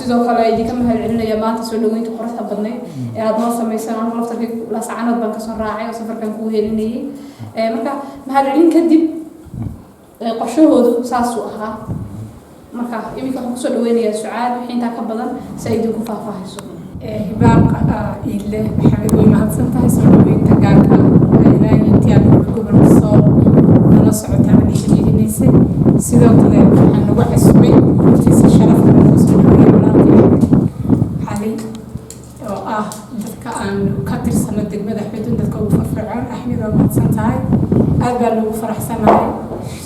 sidoo kale idin ka mahadcelinaya maanta soo dhaweynta quruxda badneed ee aad noo sameysaan aan laftarkii la sacanad baan ka soo raacay oo safarkan ku helinayay marka mahadcelin kadib qorshahoodu saas u ahaa marka imika waxaan kusoo dhaweynaya sucaad wixii intaa ka badan si ay idinku faahfaahayso hibaaq ile maxamed way mahadsantahay soo dhaweynta gaarka ilaahay intii aad gobolka soo nala socotaan dhexdhexaadinaysay sidoo kale waxaan ugu casbay si sharaf leh oo soo dhaweeyay walaalkay xali oo ah dadka aan ka tirsano degmada xudun dadka ugu firfircoon axmed oo mahadsantahay aad baan ugu faraxsanahay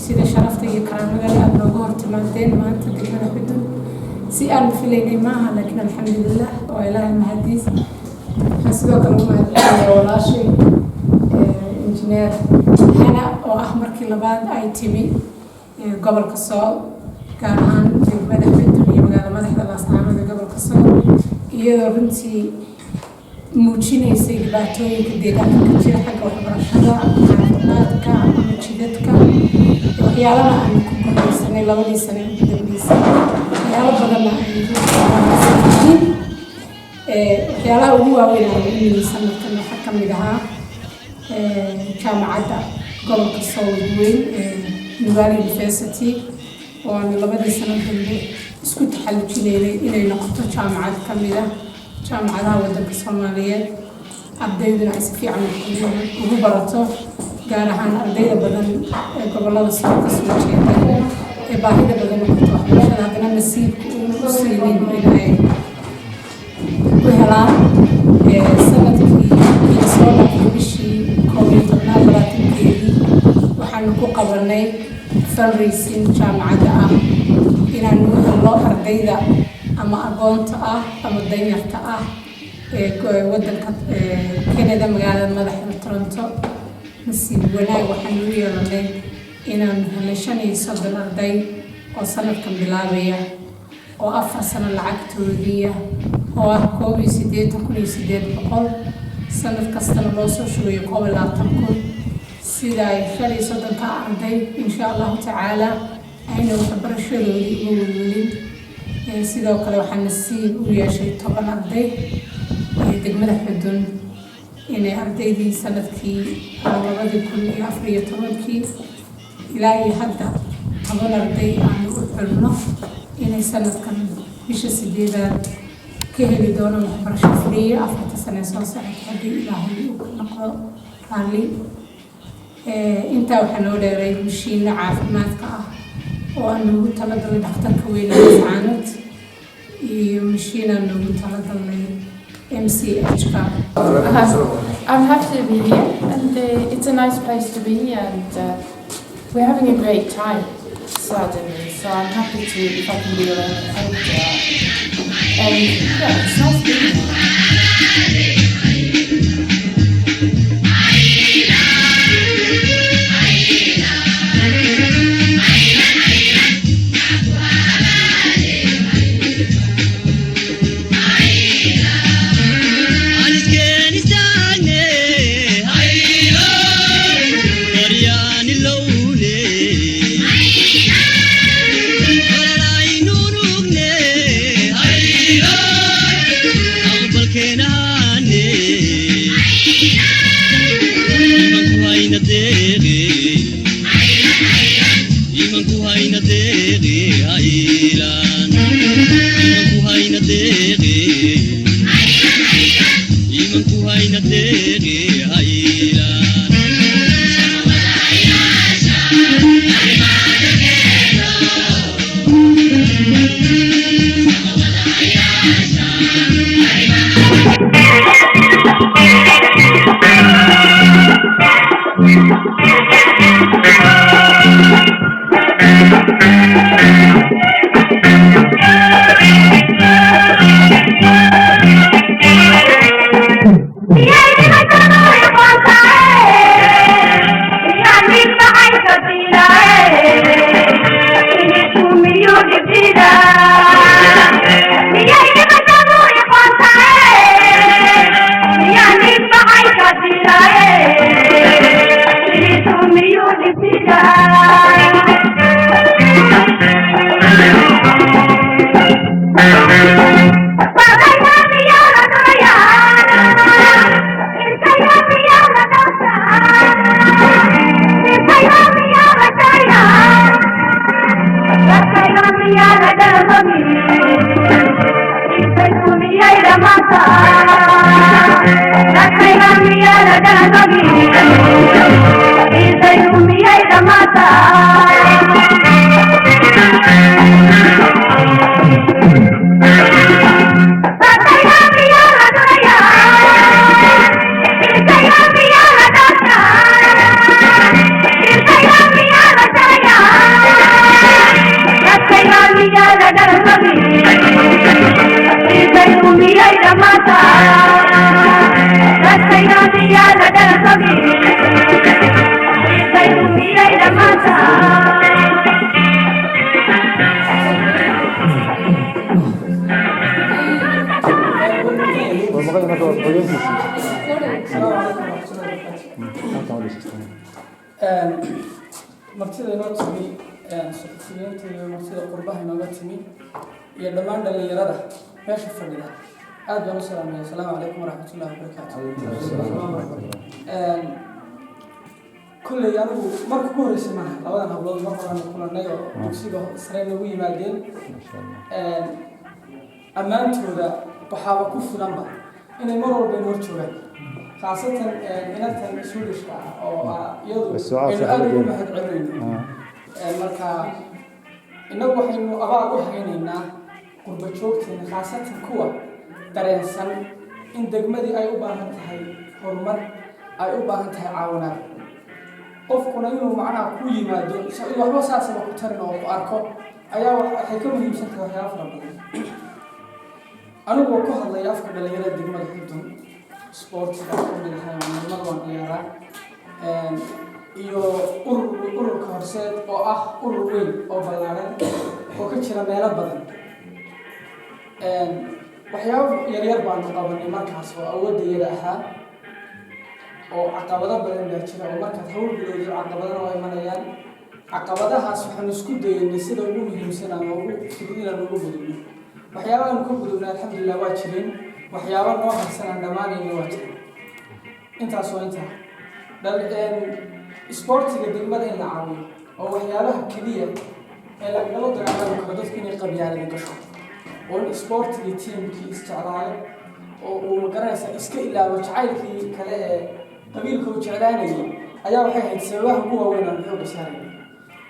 sida sharafta iyo karaamada aad nooga hortimaadeen maanta degmada xudun si aan filaynay maaha laakiin alxamdulillah oo ilaahay mahadiis waxaan sidoo kale u mahadcelinayaa walaashay injineer hana oo ah markii labaad ay timi gobolka sool gaar ahaan degmada xudun iyo magaala madaxda laascaanood gobolka sool iyadoo runtii muujinaysay dhibaatooyinka deegaanka ka jira xagga waxbarashada caafimaadka ama jidadka waxyaalaha aan ku guuleysanay labadii sane ugu dambeysay waxyaalo badanna ay yihiin waxyaalaha ugu waaweyn aan ugu yimid sanadkan waxaa ka mid ahaa jaamacadda gobolka sool weyn Nugaal University oo aan labadii sano dambe isku taxallujinaynay inay noqoto jaamacad ka mid ah jaamacadaha waddanka Soomaaliyeed ardayduna ay si fiican ugu barato gaar ahaan ardayda badan ee gobollada soo ka soo jeeda ee baahida badan u qabto waxbarashada haddana nasiibka u siinin inay ku helaan sanadkii soo dhaafay bishii 11 waxaanu ku qabanay fundraising jaamacadda ah inaanu helno ardayda ama aqoonta ah ama danyarta ah ee waddanka Canada magaalada madaxda Toronto nasiib wanaag waxaanu u yeelanay inaanu helay 35 arday oo sanadkan bilaabaya oo 4 sano lacagtoodiiya oo ah 8,800 sanad kastana loo soo shubayo 20,000 sida ay 35 arday insha Allah tacaala ayna waxbarashadoodii ugu welin sidoo kale waxaan nasiib u yeeshay 10 arday degmada xudun inay ardaydii sanadkii 2014 ilaa hadda 10 arday aan u xulno inay sanadkan bisha 8 ka heli doonaan waxbarasho free 4 sano soo socota haddii ilaahay uu noqdo raalli intaa waxaa noo dheeray mashiinno caafimaadka ah oo aan noogu talagalay dhakhtarka weyne Laascaanood iyo mashiin aan noogu talagalay MCH-ka. I'm happy to be here and it's a nice place to be and we're having a great time suddenly, so I'm happy to if I can be around and yeah, it's nice being here. Thank you. martida inoo timi suxufiyiinta iyo martida qurbaha inooga timi iyo dhammaan dhalinyarada meesha fadhida aad baan u salaamaya asalaamu calaykum waraxmatullahi wabarakaatu kulley anigu marka ku horreysay maaha labadan hablood mar horaan kulanay oo dugsiga sare nagu yimaadeen ammaantooda waxaaba ku filanba inay mar walba inoo joogaan khaasatan inantan suudishka ah oo iyadu aynu aad ugu mahad celinayno marka innagu waxaynu abaal u haynaynaa qurba joogteena khaasatan kuwa dareensan in degmadii ay u baahan tahay horumar ay u baahan tahay caawinaad qofkuna inuu macnaha ku yimaado waxba saasaba ku tarin oo ku arko ayaa waxay ka muhiimsan tahay waxyaaba fara badan anigu oo ku hadlaya afka dhalinyarada degmada xudun sportiga midnimada waan ciyaaraa iyo ururka horseed oo ah urur weyn oo ballaaran oo ka jira meelo badan waxyaabo yaryar baanu qabanay markaas oo awoodayada ahaa oo caqabado badan baa jira oo markaad hawl bilowdo caqabadana waa imanayaan caqabadahaas waxaanu isku dayaynay sida ugu muhiimsan ama ugu fudud inaan ugu gudubno waxyaabaanu ka gudubnay alxamdulilah waa jireen waxyaaba noo harsanaan dhammaanayna waa jira intaas waa intaa isboortiga degmada in la caawiyo oo waxyaabaha keliya ee lagala dagaalami karo dadku inay qabyaalada gasho oo in isboortigii tiimkii isjeclaayo oo uu magaranaysa iska ilaabo jacaylkii kale ee qabiilka uu jeclaanayay ayaa waxay ahayd sababaha ugu waaweyn aan xooga saaray